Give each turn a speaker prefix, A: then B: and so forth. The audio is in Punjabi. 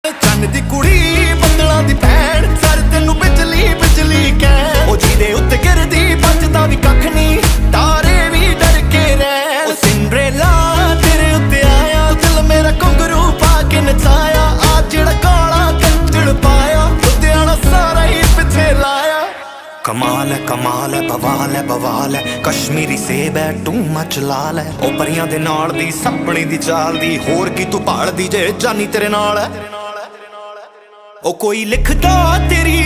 A: ਚੰਨ ਦੀ ਕੁੜੀ ਬੱਦਲਾਂ ਦੀ ਭੈਣ ਸਰ ਤੈਨੂੰ ਬਿਜਲੀ ਬਿਜਲੀ ਕਹਿ ਉਹ ਜਿਹਦੇ ਉੱਤੇ ਗਿਰਦੀ ਬਚਦਾ ਵੀ ਕੱਖ ਨਹੀਂ ਤਾਰੇ ਵੀ ਡਰ ਕੇ ਰਹਿਣ ਉਹ ਸਿੰਡਰੇਲਾ ਤੇਰੇ ਉੱਤੇ ਆਇਆ ਦਿਲ ਮੇਰਾ ਘੁੰਗਰੂ ਪਾ ਕੇ ਨਚਾਇਆ ਆ ਜਿਹੜਾ ਕਾਲਾ ਕੰਜਲ ਪਾਇਆ ਲੁਧਿਆਣਾ ਸਾਰਾ ਹੀ ਪਿੱਛੇ ਲਾਇਆ ਕਮਾਲ ਹੈ ਬਵਾਲ ਹੈ ਕਸ਼ਮੀਰੀ ਸੇਬ ਹੈ ਟੂ ਮਚ ਲਾਲ ਹੈ ਉਹ ਪਰੀਆਂ ਦੇ ਨਾਲ ਦੀ ਸੱਪਣੀ ਦੀ ਚਾਲ ਦੀ ਹੋਰ ਕੀ ਤੂੰ ਭਾਲਦੀ ਜੇ ਜਾਨੀ ਤੇਰੇ ਨਾਲ ਹੈ ਉਹ ਕੋਈ ਲਿਖਦਾ ਤੇਰੀ